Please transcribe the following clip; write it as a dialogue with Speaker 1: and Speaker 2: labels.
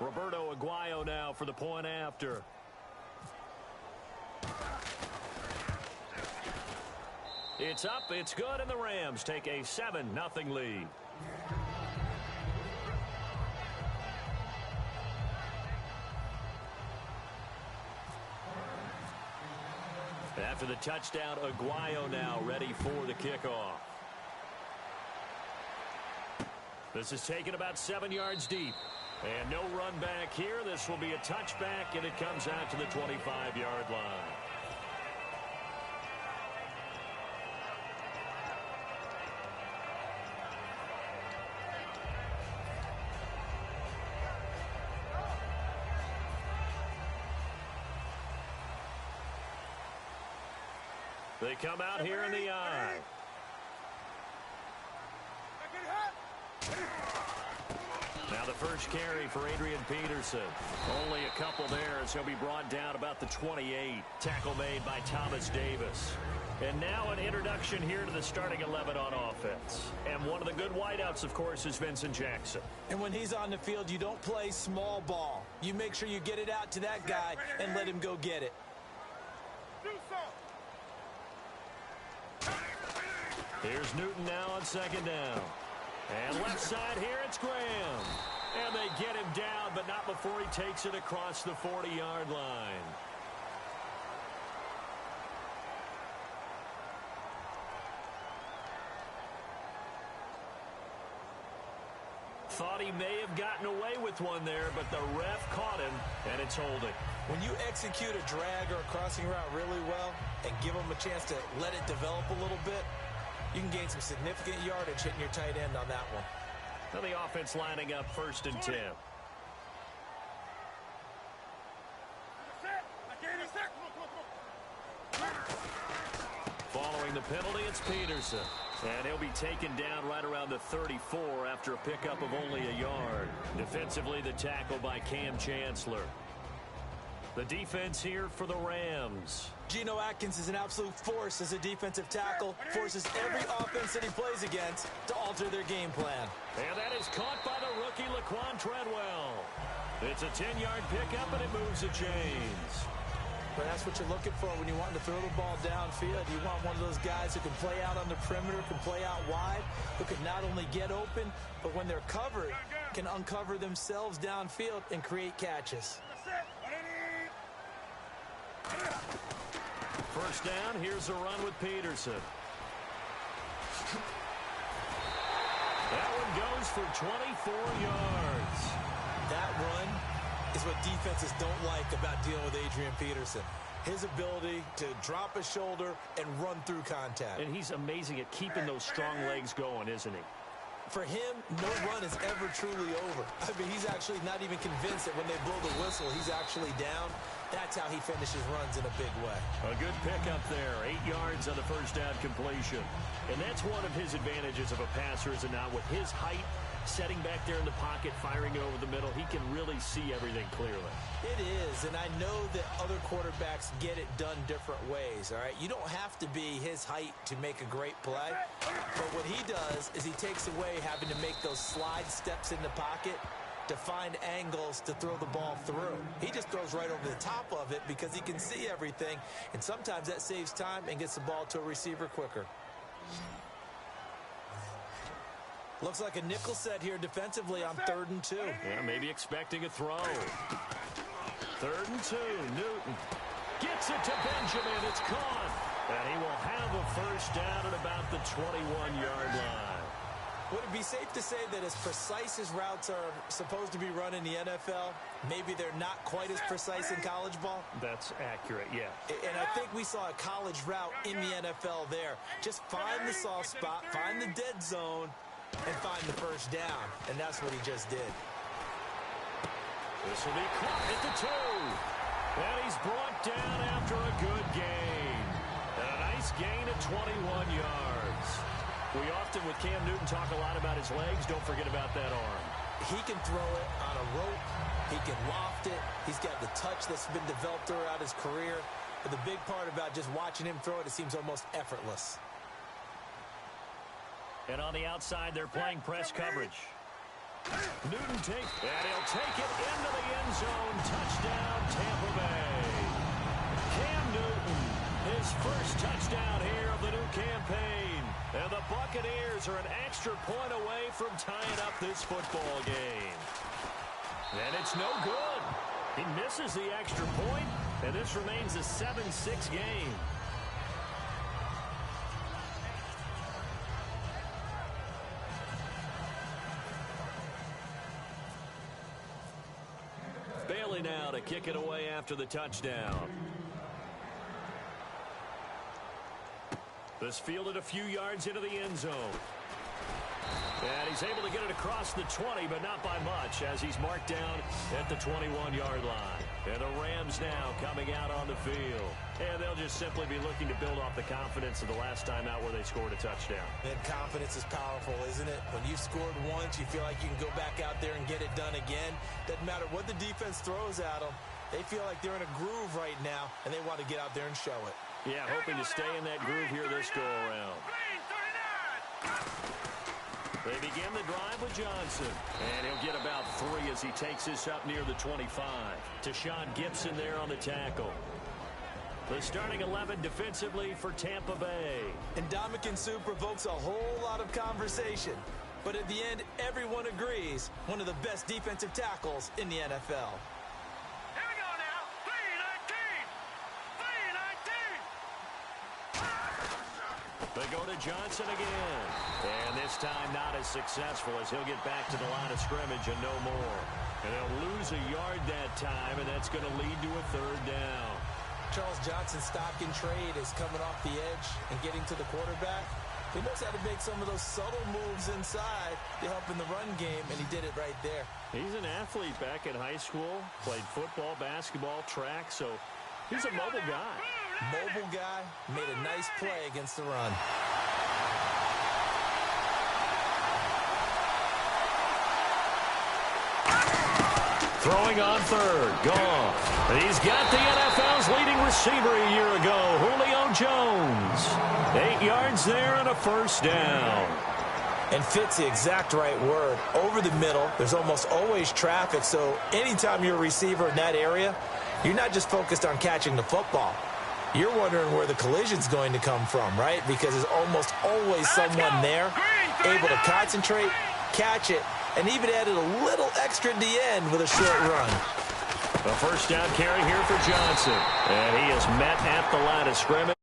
Speaker 1: Roberto Aguayo now for the point after. It's up, it's good, and the Rams take a 7-0 lead. After the touchdown, Aguayo now ready for the kickoff. This is taken about 7 yards deep. And no run back here. This will be a touchback, and it comes out to the 25-yard line. They come out here in the eye. Now the first carry for Adrian Peterson. Only a couple there as he'll be brought down about the 28. Tackle made by Thomas Davis. And now an introduction here to the starting 11 on offense. And one of the good wideouts, of course, is Vincent Jackson.
Speaker 2: And when he's on the field, you don't play small ball. You make sure you get it out to that guy and let him go get it.
Speaker 1: Here's Newton now on second down. And left side here, it's Graham. And they get him down, but not before he takes it across the 40-yard line. Thought he may have gotten away with one there, but the ref caught him, and it's holding.
Speaker 2: When you execute a drag or a crossing route really well and give him a chance to let it develop a little bit, you can gain some significant yardage hitting your tight end on that one.
Speaker 1: Now the offense lining up 1st and 10. Following the penalty, it's Peterson. And he'll be taken down right around the 34 after a pickup of only a yard. Defensively, the tackle by Cam Chancellor. The defense here for the Rams.
Speaker 2: Geno Atkins is an absolute force as a defensive tackle. Forces every offense that he plays against to alter their game plan.
Speaker 1: And that is caught by the rookie Laquan Treadwell. It's a 10-yard pickup, and it moves the chains.
Speaker 2: But that's what you're looking for when you want to throw the ball downfield. You want one of those guys who can play out on the perimeter, can play out wide, who can not only get open, but when they're covered, can uncover themselves downfield and create catches.
Speaker 1: First down, here's a run with Peterson. That one goes for 24 yards.
Speaker 2: That run is what defenses don't like about dealing with Adrian Peterson. His ability to drop his shoulder and run through contact.
Speaker 1: And he's amazing at keeping those strong legs going, isn't he?
Speaker 2: For him, no run is ever truly over. I mean, he's actually not even convinced that when they blow the whistle, he's actually down. That's how he finishes runs in a big way.
Speaker 1: A good pickup there. 8 yards on the first down completion. And that's one of his advantages of a passer, is it not? With his height, setting back there in the pocket, firing over the middle, he can really see everything clearly.
Speaker 2: It is, and I know that other quarterbacks get it done different ways, all right? You don't have to be his height to make a great play, but what he does is he takes away having to make those slide steps in the pocket to find angles to throw the ball through. He just throws right over the top of it because he can see everything, and sometimes that saves time and gets the ball to a receiver quicker. Looks like a nickel set here defensively on 3rd and 2.
Speaker 1: Yeah, maybe expecting a throw. 3rd and 2, Newton gets it to Benjamin. It's caught. And he will have a first down at about the 21-yard line.
Speaker 2: Would it be safe to say that as precise as routes are supposed to be run in the NFL, maybe they're not quite as precise in college ball?
Speaker 1: That's accurate, yeah.
Speaker 2: And I think we saw a college route in the NFL there. Just find the soft spot, find the dead zone, and find the first down. And that's what he just did.
Speaker 1: This will be caught at the 2. And he's brought down after a good gain. And a nice gain of 21 yards. We often, with Cam Newton, talk a lot about his legs. Don't forget about that arm.
Speaker 2: He can throw it on a rope. He can loft it. He's got the touch that's been developed throughout his career. But the big part about just watching him throw it, it seems almost effortless.
Speaker 1: And on the outside, they're playing press coverage. Newton and he'll take it into the end zone. Touchdown, Tampa Bay. Cam Newton, his first touchdown here of the new campaign. And the Buccaneers are an extra point away from tying up this football game. And it's no good. He misses the extra point, and this remains a 7-6 game. Bailey now to kick it away after the touchdown. This fielded a few yards into the end zone. And he's able to get it across the 20, but not by much, as he's marked down at the 21-yard line. And the Rams now coming out on the field. And they'll just simply be looking to build off the confidence of the last time out where they scored a touchdown.
Speaker 2: And confidence is powerful, isn't it? When you've scored once, you feel like you can go back out there and get it done again. Doesn't matter what the defense throws at them. They feel like they're in a groove right now, and they want to get out there and show it.
Speaker 1: Yeah, hoping to stay in that groove here this go-around. They begin the drive with Johnson. And he'll get about 3 as he takes this up near the 25. Tashawn Gibson there on the tackle. The starting 11 defensively for Tampa Bay.
Speaker 2: And Ndamukong Suh provokes a whole lot of conversation. But at the end, everyone agrees, one of the best defensive tackles in the NFL.
Speaker 1: They go to Johnson again. And this time not as successful as he'll get back to the line of scrimmage and no more. And they'll lose a yard that time, and that's going to lead to a 3rd down.
Speaker 2: Charles Johnson's stock in trade is coming off the edge and getting to the quarterback. He knows how to make some of those subtle moves inside to help in the run game, and he did it right there.
Speaker 1: He's an athlete back in high school, played football, basketball, track, so he's a mobile guy.
Speaker 2: Mobile guy, made a nice play against the run.
Speaker 1: Throwing on 3rd, gone. And he's got the NFL's leading receiver a year ago, Julio Jones. 8 yards there and a 1st down.
Speaker 2: And fits the exact right word. Over the middle, there's almost always traffic, so anytime you're a receiver in that area, you're not just focused on catching the football. You're wondering where the collision's going to come from, right? Because there's almost always someone there able to concentrate, catch it, and even added a little extra at the end with a short run.
Speaker 1: A 1st down carry here for Johnson. And he is met at the line of scrimmage.